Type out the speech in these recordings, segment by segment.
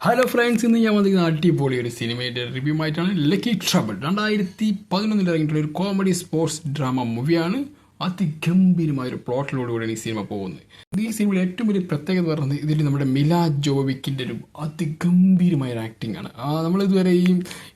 Hello friends, ഇന്ന് ഞാൻ വന്നിരിക്കുന്ന അടിപൊളി ഒരു സിനിമയുടെ റിവ്യൂ ആയിട്ടാണ്. ലക്കി ട്രബിൾ 2011 ഇറങ്ങിയിട്ടുള്ള ഒരു കോമഡി സ്പോർട്സ് ഡ്രാമ മൂവിയാണ്. അതിഗംഭീരമായൊരു പ്ലോട്ടിലൂടെയാണ് ഈ സിനിമ പോകുന്നത്. ഈ സിനിമയിൽ ഏറ്റവും വലിയ പ്രത്യേകത പറയുന്നത് ഇതിൽ നമ്മുടെ മില ജോവിക്കിൻ്റെ ഒരു അതിഗംഭീരമായ ഒരു ആക്ടിംഗ് ആണ്. നമ്മൾ ഇതുവരെ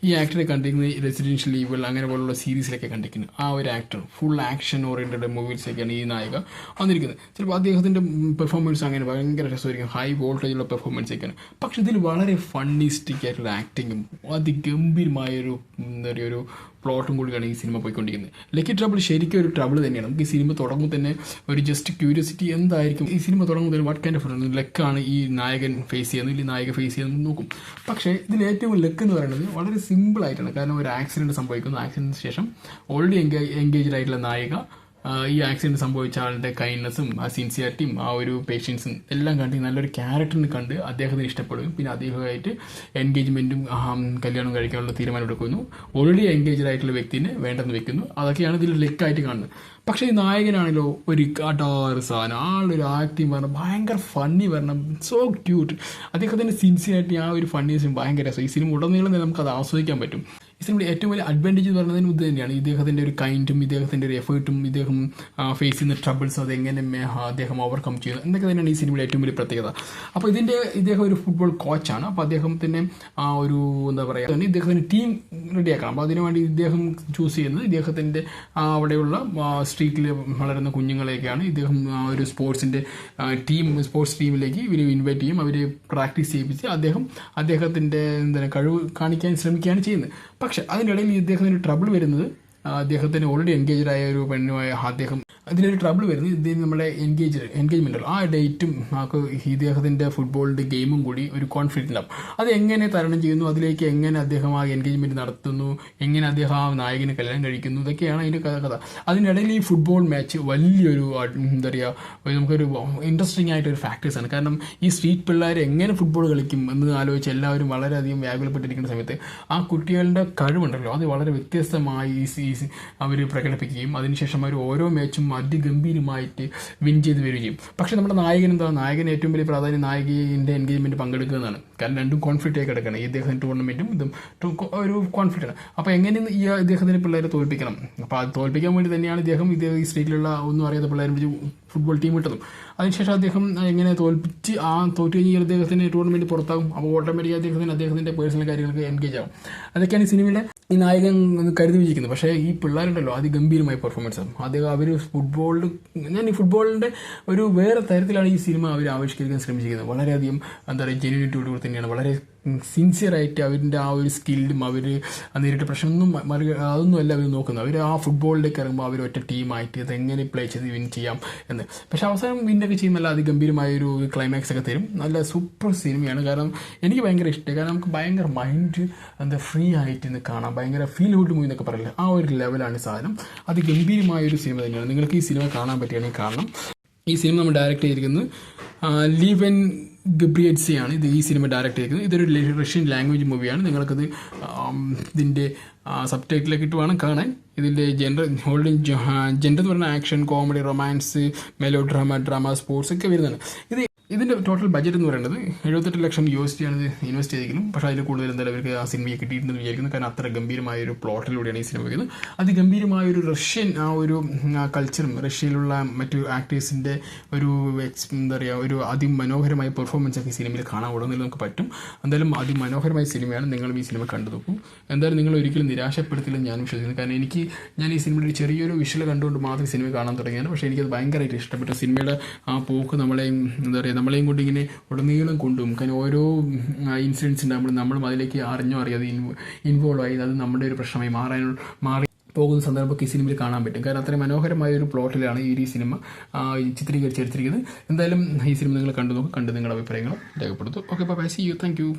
ഈ ആക്ടറെ കണ്ടിരിക്കുന്നത് റെസിഡൻഷ്യൽ ഈവിൾ അങ്ങനെ പോലുള്ള സീരീസിലൊക്കെ കണ്ടിരിക്കുന്നത്. ആ ഒരു ആക്ടർ ഫുൾ ആക്ഷൻ ഓറിയൻറ്റഡ് മൂവീസിലേക്കാണ് ഈ നായിക വന്നിരിക്കുന്നത്. ചിലപ്പോൾ അദ്ദേഹത്തിൻ്റെ പെർഫോമൻസ് അങ്ങനെ ഭയങ്കര രസമായിരിക്കും, ഹൈ വോൾട്ടേജുള്ള പെർഫോമൻസ് ഒക്കെയാണ്. പക്ഷെ ഇതിൽ വളരെ ഫണ്ണിസ്റ്റിക് ആയിട്ടുള്ള ആക്ടിങ്ങും അതിഗംഭീരമായൊരു എന്താ പറയുക ഒരു പ്ലോട്ടും കൂടിയാണ് ഈ സിനിമ പോയിക്കൊണ്ടിരിക്കുന്നത്. ലക്കി ട്രബിൾ ശരിക്കും ഒരു ട്രബിൾ തന്നെയാണ്. നമുക്ക് ഈ സിനിമ തുടങ്ങുമ്പോൾ തന്നെ ഒരു ജസ്റ്റ് ക്യൂരിയോസിറ്റി എന്തായിരിക്കും ഈ സിനിമ തുടങ്ങുമ്പോൾ തന്നെ വാട്ട് കൈൻഡ് ഓഫ് ലക്കാണ് ഈ നായകൻ ഫേസ് ചെയ്യുന്നത്, ഇല്ലെങ്കിൽ നായിക ഫേസ് ചെയ്യുന്നത് നോക്കും. പക്ഷേ ഇതിൽ ഏറ്റവും ലെക്ക് എന്ന് പറയുന്നത് വളരെ സിമ്പിളായിട്ടാണ്. കാരണം ഒരു ആക്സിഡൻറ്റ് സംഭവിക്കുന്നു. ആക്സിഡൻറ്റിന് ശേഷം ഓൾറെഡി എൻഗേജ്ഡ് ആയിട്ടുള്ള നായിക ഈ ആക്സിഡൻറ്റ് സംഭവിച്ച ആളുടെ കൈൻഡ്നെസ്സും ആ സിൻസിയറിറ്റിയും ആ ഒരു പേഷ്യൻസും എല്ലാം കണ്ട് നല്ലൊരു ക്യാരക്ടറിന് കണ്ട് അദ്ദേഹത്തിന് ഇഷ്ടപ്പെടുകയും പിന്നെ അദ്ദേഹമായിട്ട് എൻഗേജ്മെൻറ്റും കല്യാണം കഴിക്കാനുള്ള തീരുമാനം എടുക്കുന്നു. ഓൾറെഡി എൻഗേജ്ഡ് ആയിട്ടുള്ള വ്യക്തിനെ വേണ്ടെന്ന് വെക്കുന്നു. അതൊക്കെയാണ് ഇതിൽ ലെക്കായിട്ട് കാണുന്നത്. പക്ഷേ ഈ നായകനാണല്ലോ ഒരു കടാറ് സാധനം. ആളൊരു ആക്ടിങ് പറഞ്ഞാൽ ഭയങ്കര ഫണ്ണി വരണം, സോ ക്യൂട്ട്. അദ്ദേഹത്തിൻ്റെ സിൻസിയറിറ്റി ആ ഒരു ഫണ്ണിനെസ്സും ഭയങ്കര രസം. ഈ സിനിമ ഉടനീളം നമുക്കത് ആസ്വദിക്കാൻ പറ്റും. ഈ സിനിമയുടെ ഏറ്റവും വലിയ അഡ്വാൻറ്റേജ് എന്ന് പറയുന്നതിന് ഇത് തന്നെയാണ്. ഇദ്ദേഹത്തിൻ്റെ ഒരു കൈൻഡും ഇദ്ദേഹത്തിൻ്റെ ഒരു എഫേർട്ടും ഇദ്ദേഹം ഫേസ് ചെയ്യുന്ന ട്രബിൾസ് അതെങ്ങനെ അദ്ദേഹം ഓവർകം ചെയ്യുന്നത് എന്നൊക്കെ തന്നെയാണ് ഈ സിനിമയുടെ ഏറ്റവും വലിയ പ്രത്യേകത. അപ്പോൾ ഇദ്ദേഹം ഒരു ഫുട്ബോൾ കോച്ചാണ്. അപ്പോൾ അദ്ദേഹത്തിൻ്റെ ഒരു എന്താ പറയുക ഇദ്ദേഹത്തിന് ടീം റെഡിയാക്കണം. അപ്പോൾ അതിനുവേണ്ടി ഇദ്ദേഹം ചൂസ് ചെയ്യുന്നത് ഇദ്ദേഹത്തിൻ്റെ അവിടെയുള്ള സ്ട്രീറ്റിൽ വളരുന്ന കുഞ്ഞുങ്ങളെയൊക്കെയാണ്. ഇദ്ദേഹം ഒരു സ്പോർട്സ് ടീമിലേക്ക് ഇവർ ഇൻവൈറ്റ് ചെയ്യും. അവർ പ്രാക്ടീസ് ചെയ്യിപ്പിച്ച് അദ്ദേഹത്തിൻ്റെ എന്താണ് കഴിവ് കാണിക്കാൻ ശ്രമിക്കുകയാണ് ചെയ്യുന്നത്. പക്ഷെ അതിനിടയിൽ ഇദ്ദേഹത്തിന് ട്രബിൾ വരുന്നത് അദ്ദേഹത്തിന് ഓൾറെഡി എൻഗേജ്ഡ് ആയ ഒരു പെണ്ണുമായ അദ്ദേഹം അതിലൊരു ട്രബിൾ വരുന്നത് ഇദ്ദേഹം നമ്മുടെ എൻഗേജ്മെൻ്റ് ആ ഡേറ്റും ഇദ്ദേഹത്തിൻ്റെ ഫുട്ബോളിൻ്റെ ഗെയിമും കൂടി ഒരു കോൺഫ്ലിക്റ്റ് ഉണ്ടാവും. അത് എങ്ങനെ തരണം ചെയ്യുന്നു, അതിലേക്ക് എങ്ങനെ അദ്ദേഹം ആ എൻഗേജ്മെൻറ്റ് നടത്തുന്നു, എങ്ങനെ അദ്ദേഹം ആ നായകനെ കല്യാണം കഴിക്കുന്നു, ഇതൊക്കെയാണ് അതിൻ്റെ കഥ. അതിനിടയിൽ ഈ ഫുട്ബോൾ മാച്ച് വലിയൊരു എന്താ പറയുക നമുക്കൊരു ഇൻട്രസ്റ്റിംഗ് ആയിട്ടൊരു ഫാക്ടേഴ്സാണ്. കാരണം ഈ സ്ട്രീറ്റ് പിള്ളേർ എങ്ങനെ ഫുട്ബോൾ കളിക്കും എന്ന് ആലോചിച്ച് എല്ലാവരും വളരെയധികം വ്യാകുലപ്പെട്ടിരിക്കുന്ന സമയത്ത് ആ കുട്ടികളുടെ കഴിവുണ്ടല്ലോ അത് വളരെ വ്യത്യസ്തമായി അവർ പ്രകടിപ്പിക്കുകയും അതിനുശേഷം അവർ ഓരോ മാച്ചും അതിഗംഭീരമായിട്ട് വിൻ ചെയ്ത് വരികയും ചെയ്യും. പക്ഷേ നമ്മുടെ നായകൻ ഏറ്റവും വലിയ പ്രാധാന്യം നായികൻ്റെ എൻഗേജ്മെൻറ്റ് പങ്കെടുക്കുന്നതാണ്. കാരണം രണ്ടും കോൺഫ്ലിക്റ്റ് ആയി കിടക്കുകയാണ്. ഇദ്ദേഹത്തിൻ്റെ ടൂർണമെൻറ്റും ഇതും ഒരു കോൺഫ്ലിക്റ്റാണ്. അപ്പോൾ എങ്ങനെ ഈ ഇദ്ദേഹത്തിൻ്റെ പിള്ളേരെ തോൽപ്പിക്കണം, അപ്പോൾ അത് തോൽപ്പിക്കാൻ വേണ്ടി തന്നെയാണ് ഇദ്ദേഹം ഈ സ്റ്റേറ്റിലുള്ള ഒന്നും അറിയാത്ത പിള്ളേരെ ഫുട്ബോൾ ടീം ഇട്ടതും. അതിനുശേഷം അദ്ദേഹം എങ്ങനെ തോൽപ്പിച്ച് തോറ്റു കഴിഞ്ഞാൽ അദ്ദേഹത്തിന് ടൂർണമെൻറ്റ് പുറത്താകും. അപ്പോൾ ഓട്ടോമാറ്റിക് അദ്ദേഹത്തിൻ്റെ പേഴ്സണൽ കാര്യങ്ങൾക്ക് എൻഗേജ് ആകും. അതൊക്കെയാണ് ഈ സിനിമയിലെ ഈ നായകൻ കരുതി വിചിരിക്കുന്നത്. പക്ഷേ ഈ പിള്ളേരുണ്ടല്ലോ അതിഗംഭീരമായ പെർഫോമൻസ് ആണ്. അവർ ഫുട്ബോളിൻ്റെ ഒരു വേറെ തരത്തിലാണ് ഈ സിനിമ അവർ ആവിഷ്കരിക്കാൻ ശ്രമിച്ചിരിക്കുന്നത്. വളരെയധികം എന്താ പറയുക ജെന്യൂനിറ്റിയോട് തന്നെയാണ്. വളരെ സിൻസിയറായിട്ട് അവരുടെ ആ ഒരു സ്കില്ലും അവർ നേരിട്ട പ്രശ്നമൊന്നും അതൊന്നുമല്ല അവർ നോക്കുന്നത്. അവർ ആ ഫുട്ബോളിലേക്ക് ഇറങ്ങുമ്പോൾ അവർ ഒറ്റ ടീമായിട്ട് ഇതെങ്ങനെ പ്ലേ ചെയ്ത് വിൻ ചെയ്യാം എന്ന്. പക്ഷേ അവസാനം വിന്നൊക്കെ ചെയ്യുമ്പോൾ നല്ല അതിഗംഭീരമായൊരു ക്ലൈമാക്സ് ഒക്കെ തരും. നല്ല സൂപ്പർ സിനിമയാണ്. കാരണം എനിക്ക് ഭയങ്കര ഇഷ്ടമായി. കാരണം നമുക്ക് ഭയങ്കര മൈൻഡ് ഫ്രീ ആയിട്ട് ഇന്ന് കാണാം. ഭയങ്കര ഫീൽ ഗുഡ് മൂവി എന്നൊക്കെ പറയില്ല, ആ ഒരു ലെവലാണ് സാധനം. അതിഗംഭീരമായൊരു സിനിമ തന്നെയാണ്. നിങ്ങൾക്ക് ഈ സിനിമ കാണാൻ പറ്റുകയാണെങ്കിൽ കാണണം. ഈ സിനിമ നമ്മൾ ഡയറക്റ്റ് ചെയ്തിരിക്കുന്നത് ലീവൻ ഗബ്രിയറ്റ്സിയാണ് ഈ സിനിമ ഡയറക്റ്റ് ചെയ്തിരിക്കുന്നത്. ഇതൊരു റഷ്യൻ ലാംഗ്വേജ് മൂവിയാണ്. നിങ്ങൾക്കത് ഇതിൻ്റെ സബ് ടൈറ്റിലൊക്കെ ഇട്ട് വേണം കാണാൻ. ഇതിൻ്റെ ജെൻഡർ എന്ന് പറഞ്ഞാൽ action, comedy, romance, mellow drama, sports ഒക്കെ വരുന്നതാണ്. ഇതിൻ്റെ ടോട്ടൽ ബഡ്ജറ്റ് എന്ന് പറയുന്നത് $78 ലക്ഷം ആണ് ഇത് ഇൻവെസ്റ്റ് ചെയ്തിരിക്കുന്നത്. പക്ഷേ അതിൽ കൂടുതൽ എന്തായാലും അവർക്ക് ആ സിനിമയെ കിട്ടിയിട്ടുണ്ടെന്ന് വിചാരിക്കുന്നു. കാരണം അത്ര ഗംഭീരമായൊരു പ്ലോട്ടിലൂടെയാണ് ഈ സിനിമ വയ്ക്കുന്നത്. അതിഗംഭീരമായൊരു റഷ്യൻ ആ ഒരു കൾച്ചറും റഷ്യയിലുള്ള മറ്റു ആക്ടേഴ്സിൻ്റെ ഒരു എന്താ പറയുക ഒരു അതിമനോഹരമായ പെർഫോമൻസ് ഒക്കെ ഈ സിനിമയിൽ കാണാൻ ഉടനെ നമുക്ക് പറ്റും. എന്തായാലും അതിമനോഹരമായ സിനിമയാണ്. നിങ്ങളും ഈ സിനിമ കണ്ടു നോക്കും. എന്തായാലും നിങ്ങൾ ഒരിക്കലും നിരാശപ്പെടുത്തില്ലെന്ന് ഞാൻ വിശ്വസിക്കുന്നു. കാരണം ഞാൻ ഈ സിനിമയുടെ ചെറിയൊരു വിഷ്വൽ കണ്ടുകൊണ്ട് മാത്രം സിനിമ കാണാൻ തുടങ്ങിയാണ്. പക്ഷേ എനിക്കത് ഭയങ്കരമായിട്ട് ഇഷ്ടപ്പെട്ടു. സിനിമയുടെ ആ പോക്ക് നമ്മളെയും കൊണ്ട് ഇങ്ങനെ ഉടനീളം കൊണ്ടുപോകും. കാരണം ഓരോ ഇൻസിഡൻസ് ഉണ്ടാകുമ്പോൾ നമ്മളും അതിലേക്ക് അറിഞ്ഞോ അറിയാതെ ഇൻവോൾവ് ആയി അത് നമ്മുടെ ഒരു പ്രശ്നമായി മാറി പോകുന്ന സന്ദർഭമൊക്കെ ഈ സിനിമയിൽ കാണാൻ പറ്റും. കാരണം അത്രയും മനോഹരമായ ഒരു പ്ലോട്ടിലാണ് ഈ സിനിമ ചിത്രീകരിച്ചെടുത്തിരിക്കുന്നത്. എന്തായാലും ഈ സിനിമ നിങ്ങൾ കണ്ടു നിങ്ങളുടെ അഭിപ്രായങ്ങൾ രേഖപ്പെടുത്തും. Okay, bye, see you, thank U.